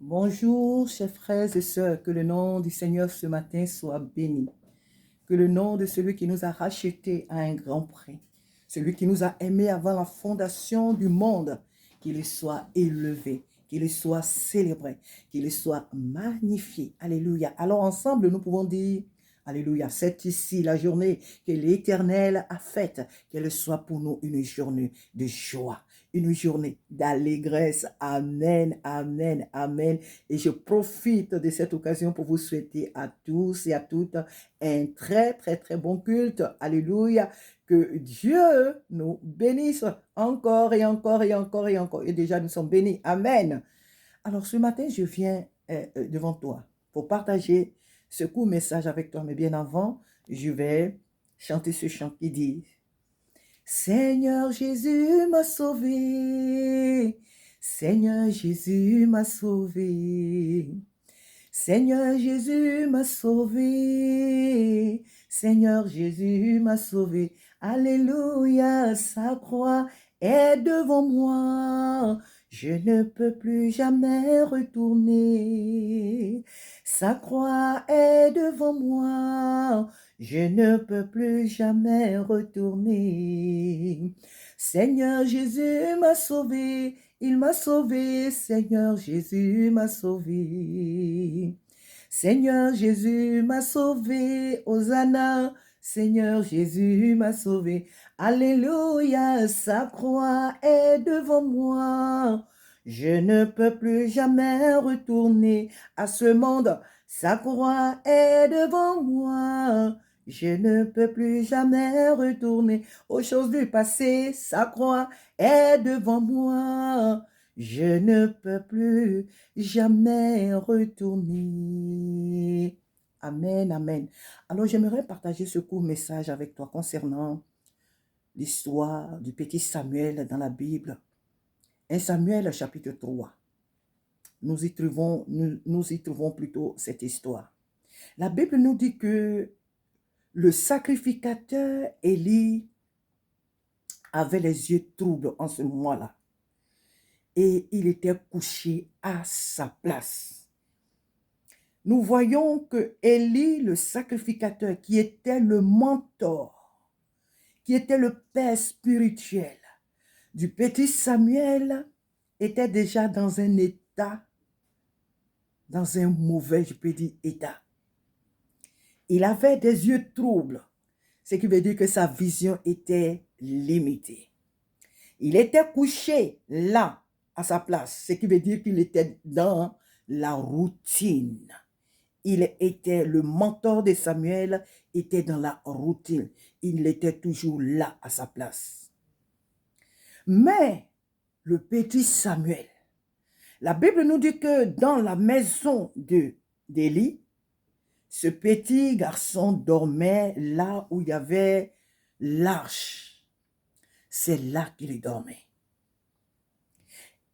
Bonjour, chers frères et sœurs, que le nom du Seigneur ce matin soit béni. Que le nom de celui qui nous a rachetés à un grand prix, celui qui nous a aimés avant la fondation du monde, qu'il soit élevé, qu'il soit célébré, qu'il soit magnifié. Alléluia. Alors ensemble, nous pouvons dire, Alléluia, c'est ici la journée que l'Éternel a faite, qu'elle soit pour nous une journée de joie, une journée d'allégresse. Amen, amen, amen. Et je profite de cette occasion pour vous souhaiter à tous et à toutes un très, très, très bon culte. Alléluia. Que Dieu nous bénisse encore et encore et encore et encore. Et déjà, nous sommes bénis. Amen. Alors, ce matin, je viens devant toi pour partager ce court message avec toi. Mais bien avant, je vais chanter ce chant qui dit: Seigneur Jésus m'a sauvé. Seigneur Jésus m'a sauvé. Seigneur Jésus m'a sauvé. Seigneur Jésus m'a sauvé. Alléluia, sa croix est devant moi. Je ne peux plus jamais retourner. Sa croix est devant moi. Je ne peux plus jamais retourner. Seigneur Jésus m'a sauvé. Il m'a sauvé, Seigneur Jésus m'a sauvé. Seigneur Jésus m'a sauvé, Hosanna. Seigneur Jésus m'a sauvé. Alléluia, sa croix est devant moi. Je ne peux plus jamais retourner à ce monde. Sa croix est devant moi. Je ne peux plus jamais retourner aux choses du passé. Sa croix est devant moi. Je ne peux plus jamais retourner. Amen, amen. Alors, j'aimerais partager ce court message avec toi concernant l'histoire du petit Samuel dans la Bible. 1 Samuel chapitre 3. Nous y trouvons plutôt cette histoire. La Bible nous dit que le sacrificateur Élie avait les yeux troubles en ce moment-là. Et il était couché à sa place. Nous voyons que Élie, le sacrificateur, qui était le mentor, qui était le père spirituel du petit Samuel, était déjà dans un état, dans un mauvais, je peux dire, état. Il avait des yeux troubles, ce qui veut dire que sa vision était limitée. Il était couché là, à sa place, ce qui veut dire qu'il était dans la routine. Il était le mentor de Samuel, était dans la routine. Il était toujours là, à sa place. Mais le petit Samuel, la Bible nous dit que dans la maison d'Élie, ce petit garçon dormait là où il y avait l'arche. C'est là qu'il dormait.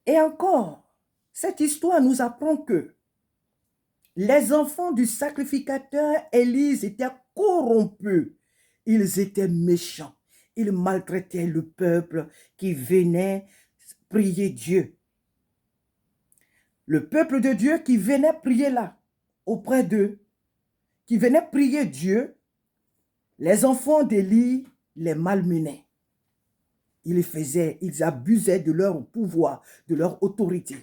Et encore, cette histoire nous apprend que les enfants du sacrificateur Élie étaient corrompus. Ils étaient méchants. Ils maltraitaient le peuple qui venait prier Dieu. Le peuple de Dieu qui venait prier là, auprès d'eux, qui venait prier Dieu, les enfants d'Élie les malmenaient. Ils abusaient de leur pouvoir, de leur autorité,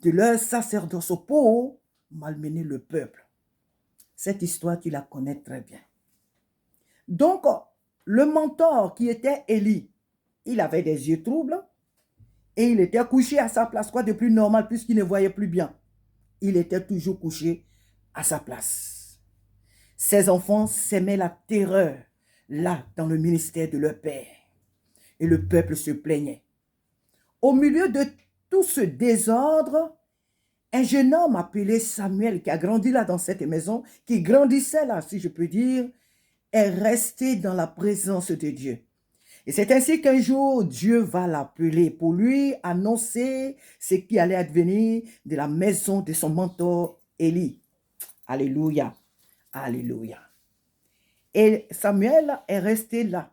de leur sacerdoce pour malmener le peuple. Cette histoire, tu la connais très bien. Donc, le mentor qui était Élie, il avait des yeux troubles et il était couché à sa place. Quoi de plus normal puisqu'il ne voyait plus bien? Il était toujours couché à sa place. Ses enfants semaient la terreur là dans le ministère de leur père. Et le peuple se plaignait. Au milieu de tout ce désordre, un jeune homme appelé Samuel, qui a grandi là dans cette maison, qui grandissait là, si je peux dire, est resté dans la présence de Dieu. Et c'est ainsi qu'un jour, Dieu va l'appeler pour lui annoncer ce qui allait advenir de la maison de son mentor Élie. Alléluia, alléluia. Et Samuel est resté là,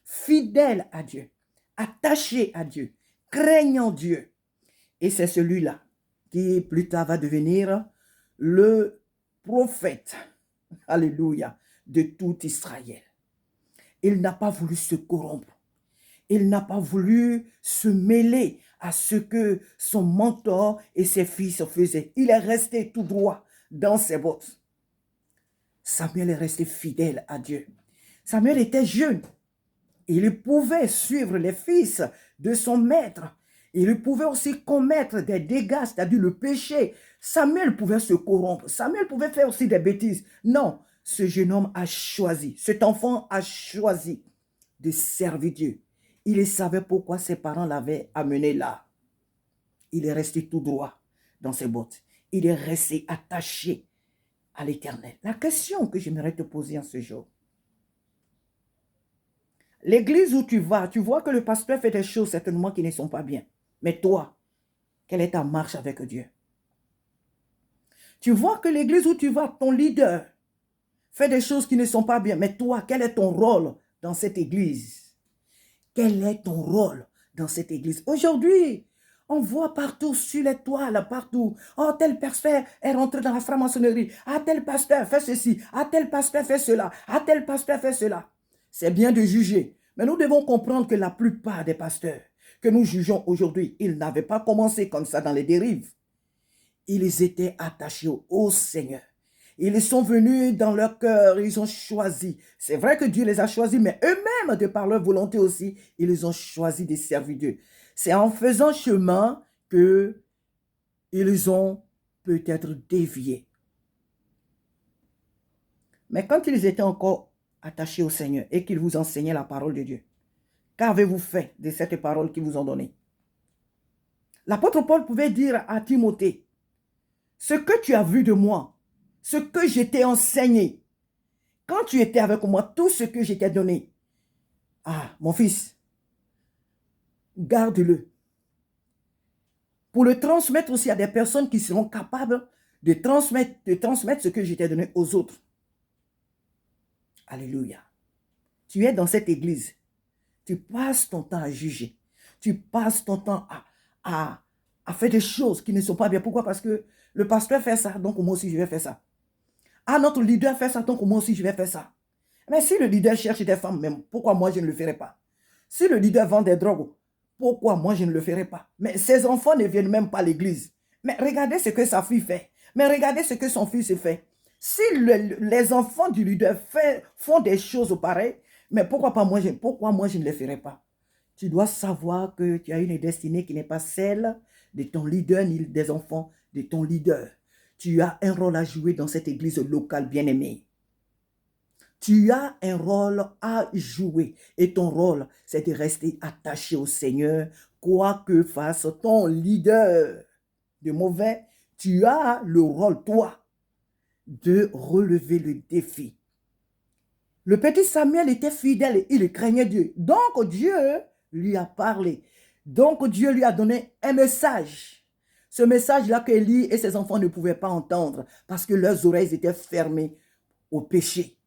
fidèle à Dieu, attaché à Dieu, craignant Dieu. Et c'est celui-là qui plus tard va devenir le prophète, alléluia, de tout Israël. Il n'a pas voulu se corrompre. Il n'a pas voulu se mêler à ce que son mentor et ses fils faisaient. Il est resté tout droit dans ses bottes. Samuel est resté fidèle à Dieu. Samuel était jeune. Il pouvait suivre les fils de son maître. Il pouvait aussi commettre des dégâts, c'est-à-dire le péché. Samuel pouvait se corrompre. Samuel pouvait faire aussi des bêtises. Non, ce jeune homme a choisi, cet enfant a choisi de servir Dieu. Il savait pourquoi ses parents l'avaient amené là. Il est resté tout droit dans ses bottes. Il est resté attaché à l'Éternel. La question que j'aimerais te poser en ce jour. L'église où tu vois que le pasteur fait des choses certainement qui ne sont pas bien. Mais toi, quelle est ta marche avec Dieu? Tu vois que l'église où tu vas, ton leader fait des choses qui ne sont pas bien. Mais toi, quel est ton rôle dans cette église? Quel est ton rôle dans cette église? Aujourd'hui, on voit partout sur les toiles, partout. Oh, tel pasteur est rentré dans la franc-maçonnerie. Ah, tel pasteur fait ceci. Ah, tel pasteur fait cela. Ah, tel pasteur fait cela. C'est bien de juger. Mais nous devons comprendre que la plupart des pasteurs que nous jugeons aujourd'hui, ils n'avaient pas commencé comme ça dans les dérives. Ils étaient attachés au Seigneur. Ils sont venus dans leur cœur, ils ont choisi. C'est vrai que Dieu les a choisis, mais eux-mêmes, de par leur volonté aussi, ils ont choisi de servir Dieu. C'est en faisant chemin que ils ont peut-être dévié. Mais quand ils étaient encore attachés au Seigneur et qu'ils vous enseignaient la parole de Dieu, qu'avez-vous fait de cette parole qu'ils vous ont donnée? L'apôtre Paul pouvait dire à Timothée, ce que tu as vu de moi, ce que je t'ai enseigné, quand tu étais avec moi, tout ce que je t'ai donné, ah, mon fils, garde-le. Pour le transmettre aussi à des personnes qui seront capables de transmettre ce que je t'ai donné aux autres. Alléluia. Tu es dans cette église. Tu passes ton temps à juger. Tu passes ton temps à faire des choses qui ne sont pas bien. Pourquoi? Parce que le pasteur fait ça, donc moi aussi je vais faire ça. Ah, notre leader fait ça, donc moi aussi je vais faire ça. Mais si le leader cherche des femmes, même, pourquoi moi je ne le ferai pas? Si le leader vend des drogues, pourquoi moi je ne le ferai pas? Mais ses enfants ne viennent même pas à l'église. Mais regardez ce que sa fille fait. Mais regardez ce que son fils fait. Si les enfants du leader font des choses pareilles, mais pourquoi moi je ne les ferai pas? Tu dois savoir que tu as une destinée qui n'est pas celle de ton leader ni des enfants de ton leader. Tu as un rôle à jouer dans cette église locale bien-aimée. Tu as un rôle à jouer et ton rôle, c'est de rester attaché au Seigneur, quoi que fasse ton leader de mauvais. Tu as le rôle, toi, de relever le défi. Le petit Samuel était fidèle et il craignait Dieu. Donc Dieu lui a parlé. Donc Dieu lui a donné un message. Ce message-là qu'Élie et ses enfants ne pouvaient pas entendre parce que leurs oreilles étaient fermées au péché.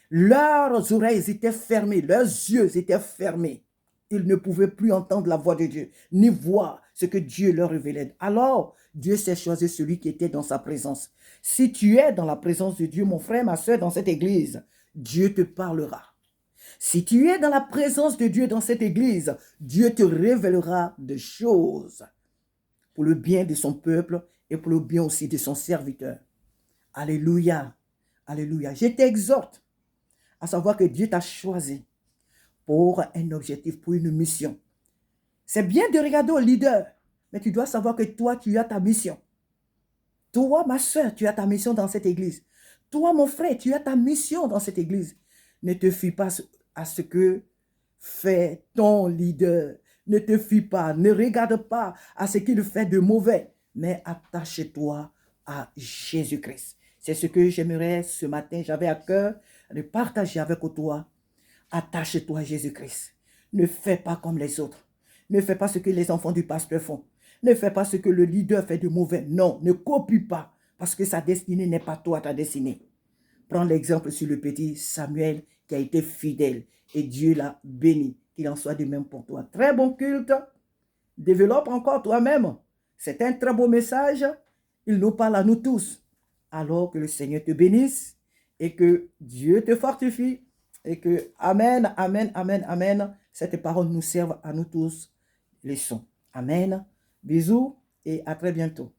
Leurs oreilles étaient fermées, leurs yeux étaient fermés. Ils ne pouvaient plus entendre la voix de Dieu, ni voir ce que Dieu leur révélait. Alors, Dieu s'est choisi celui qui était dans sa présence. Si tu es dans la présence de Dieu, mon frère, ma soeur, dans cette église, Dieu te parlera. Si tu es dans la présence de Dieu dans cette église, Dieu te révélera des choses pour le bien de son peuple et pour le bien aussi de son serviteur. Alléluia, alléluia. Je t'exhorte à savoir que Dieu t'a choisi pour un objectif, pour une mission. C'est bien de regarder au leader, mais tu dois savoir que toi, tu as ta mission. Toi, ma soeur, tu as ta mission dans cette église. Toi, mon frère, tu as ta mission dans cette église. Ne te fie pas à ce que fait ton leader. Ne te fie pas, ne regarde pas à ce qu'il fait de mauvais, mais attache-toi à Jésus-Christ. C'est ce que j'aimerais ce matin, j'avais à cœur de partager avec toi. Attache-toi à Jésus-Christ. Ne fais pas comme les autres. Ne fais pas ce que les enfants du pasteur font. Ne fais pas ce que le leader fait de mauvais. Non, ne copie pas, parce que sa destinée n'est pas toi ta destinée. Prends l'exemple sur le petit Samuel qui a été fidèle et Dieu l'a béni. Qu'il en soit de même pour toi. Très bon culte. Développe encore toi-même C'est un très beau message. Il nous parle à nous tous. Alors que le Seigneur te bénisse et que Dieu te fortifie et que, amen, amen, amen, amen, cette parole nous serve à nous tous, leçons. Amen. Bisous et à très bientôt.